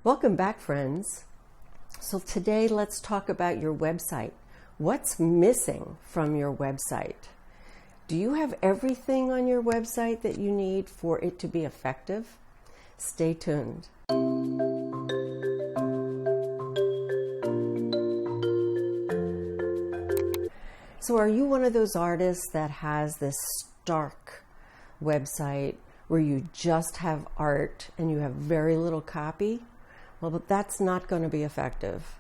Welcome back, friends. So today let's talk about your website. What's missing from your website? Do you have everything on your website that you need for it to be effective? Stay tuned. So are you one of those artists that has this stark website where you just have art and you have very little copy? Well, but that's not going to be effective.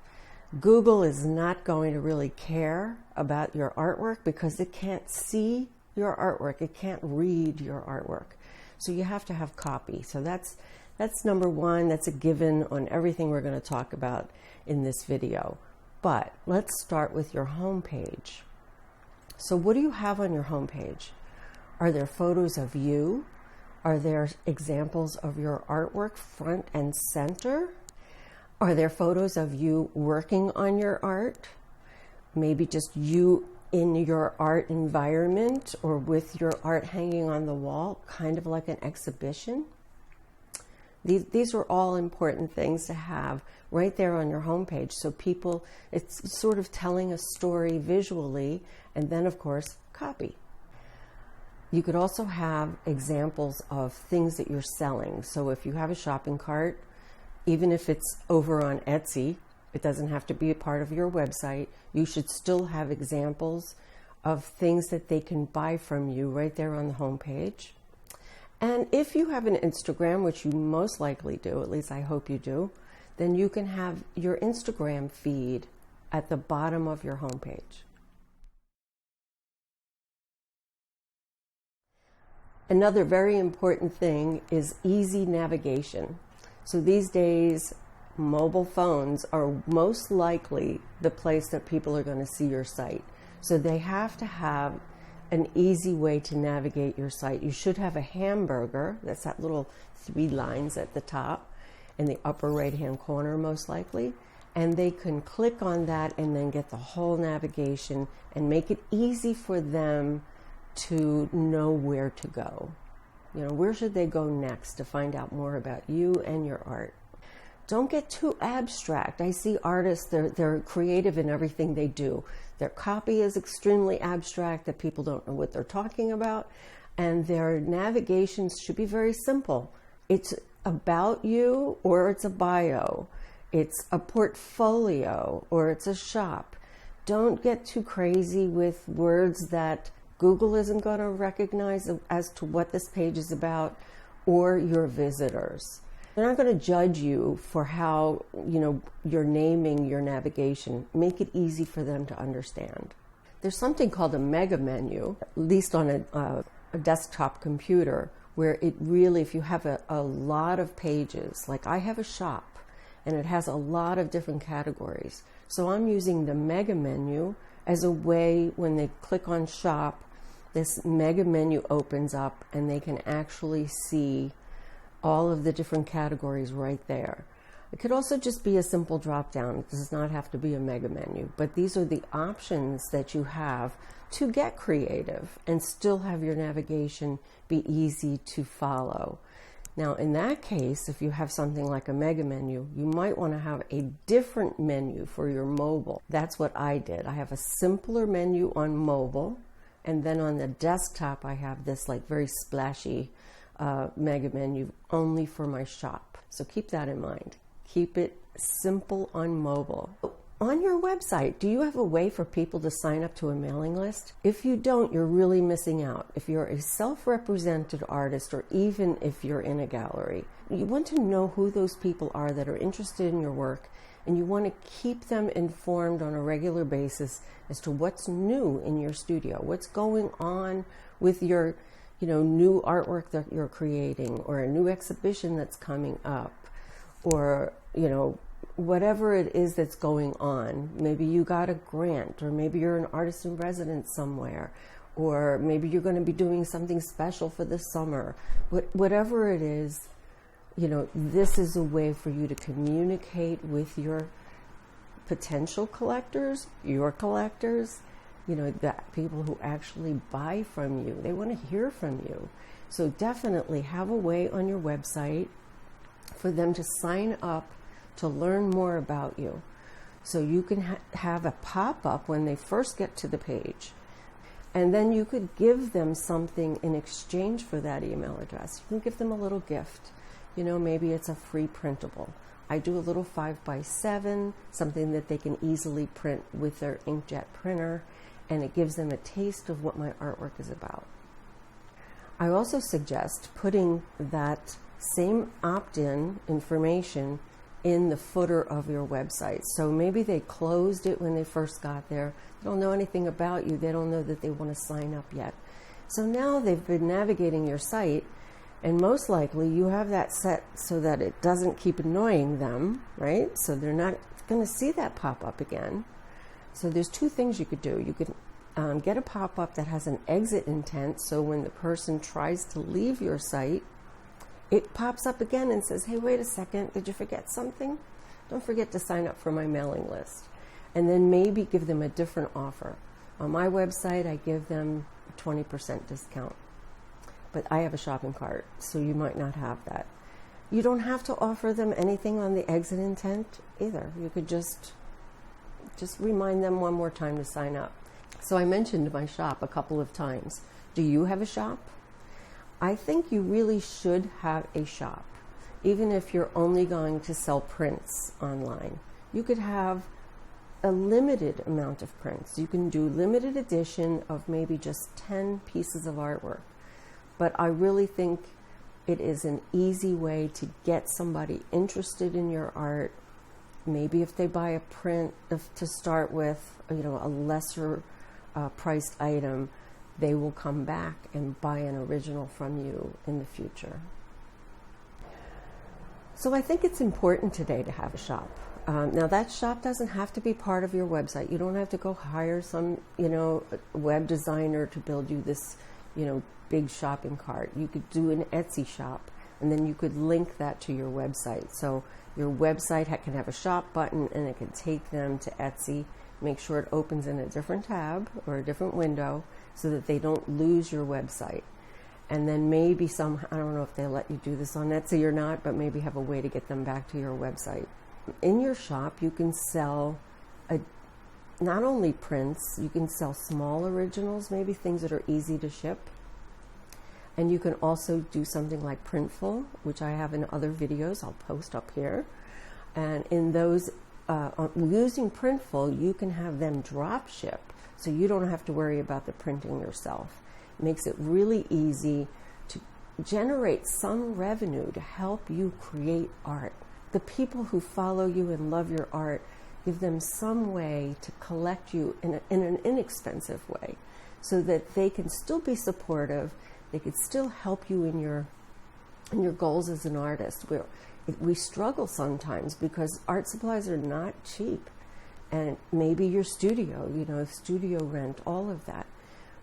Google is not going to really care about your artwork because it can't see your artwork. It can't read your artwork. So you have to have copy. So that's number one. That's a given on everything we're going to talk about in this video. But let's start with your home page. So what do you have on your home page? Are there photos of you? Are there examples of your artwork front and center? Are there photos of you working on your art? Maybe just you in your art environment or with your art hanging on the wall, kind of like an exhibition. These are all important things to have right there on your homepage. So people, it's sort of telling a story visually, and then of course, copy. You could also have examples of things that you're selling. So if you have a shopping cart, even if it's over on Etsy, it doesn't have to be a part of your website. You should still have examples of things that they can buy from you right there on the homepage. And if you have an Instagram, which you most likely do, at least I hope you do, then you can have your Instagram feed at the bottom of your homepage. Another very important thing is easy navigation. So these days, mobile phones are most likely the place that people are going to see your site. So they have to have an easy way to navigate your site. You should have a hamburger, that's that little 3 lines at the top in the upper right-hand corner most likely, and they can click on that and then get the whole navigation and make it easy for them to know where to go. You know, where should they go next to find out more about you and your art? Don't get too abstract. I see artists, they're creative in everything they do. Their copy is extremely abstract that people don't know what they're talking about, and their navigations should be very simple. It's about you or it's a bio. It's a portfolio or it's a shop. Don't get too crazy with words that Google isn't going to recognize as to what this page is about, or your visitors. They're not going to judge you for how, you're naming your navigation. Make it easy for them to understand. There's something called a mega menu, at least on a desktop computer, where it really, if you have a lot of pages, like I have a shop, and it has a lot of different categories. So I'm using the mega menu as a way, when they click on shop, this mega menu opens up and they can actually see all of the different categories right there. It could also just be a simple drop down. It does not have to be a mega menu, but these are the options that you have to get creative and still have your navigation be easy to follow. Now, in that case, if you have something like a mega menu, you might want to have a different menu for your mobile. That's what I did. I have a simpler menu on mobile, and then on the desktop, I have this like very splashy mega menu only for my shop. So keep that in mind. Keep it simple on mobile. On your website, do you have a way for people to sign up to a mailing list? If you don't, you're really missing out. If you're a self-represented artist, or even if you're in a gallery, you want to know who those people are that are interested in your work, and you want to keep them informed on a regular basis as to what's new in your studio, what's going on with your new artwork that you're creating, or a new exhibition that's coming up, or whatever it is that's going on. Maybe you got a grant, or maybe you're an artist in residence somewhere, or maybe you're going to be doing something special for the summer. Whatever it is, this is a way for you to communicate with your potential collectors, your collectors, the people who actually buy from you. They want to hear from you. So definitely have a way on your website for them to sign up to learn more about you. So you can have a pop-up when they first get to the page. And then you could give them something in exchange for that email address. You can give them a little gift. You know, maybe it's a free printable. I do a little 5x7, something that they can easily print with their inkjet printer, and it gives them a taste of what my artwork is about. I also suggest putting that same opt-in information in the footer of your website. So maybe they closed it when they first got there. They don't know anything about you. They don't know that they want to sign up yet. So now they've been navigating your site, and most likely you have that set so that it doesn't keep annoying them, right? So they're not going to see that pop up again. So there's two things you could do. You could get a pop-up that has an exit intent, so when the person tries to leave your site, it pops up again and says, hey, wait a second, did you forget something? Don't forget to sign up for my mailing list. And then maybe give them a different offer. On my website, I give them a 20% discount. But I have a shopping cart, so you might not have that. You don't have to offer them anything on the exit intent either. You could just remind them one more time to sign up. So I mentioned my shop a couple of times. Do you have a shop? I think you really should have a shop, even if you're only going to sell prints online. You could have a limited amount of prints. You can do limited edition of maybe just 10 pieces of artwork. But I really think it is an easy way to get somebody interested in your art. Maybe if they buy a print to start with, you know, a lesser priced item, they will come back and buy an original from you in the future. So I think it's important today to have a shop. Now that shop doesn't have to be part of your website. You don't have to go hire some, you know, web designer to build you this, you know, big shopping cart. You could do an Etsy shop, and then you could link that to your website. So your website can have a shop button, and it can take them to Etsy. Make sure it opens in a different tab or a different window so that they don't lose your website. And then maybe I don't know if they'll let you do this on Etsy or not, but maybe have a way to get them back to your website. In your shop, you can sell not only prints, you can sell small originals, maybe things that are easy to ship. And you can also do something like Printful, which I have in other videos I'll post up here. And in those, using Printful, you can have them drop ship, so you don't have to worry about the printing yourself. It makes it really easy to generate some revenue to help you create art. The people who follow you and love your art, give them some way to collect you in an inexpensive way so that they can still be supportive. They could still help you in your goals as an artist. We struggle sometimes because art supplies are not cheap. And maybe your studio, you know, studio rent, all of that.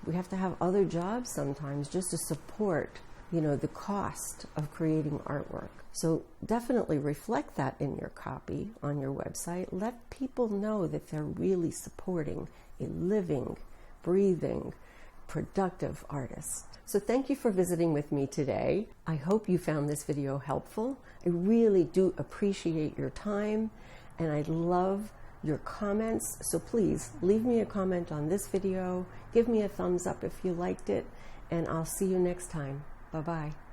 We have to have other jobs sometimes just to support, you know, the cost of creating artwork. So definitely reflect that in your copy on your website. Let people know that they're really supporting a living, breathing, productive artist. So thank you for visiting with me today. I hope you found this video helpful. I really do appreciate your time, and I love your comments. So please leave me a comment on this video. Give me a thumbs up if you liked it, and I'll see you next time. Bye-bye.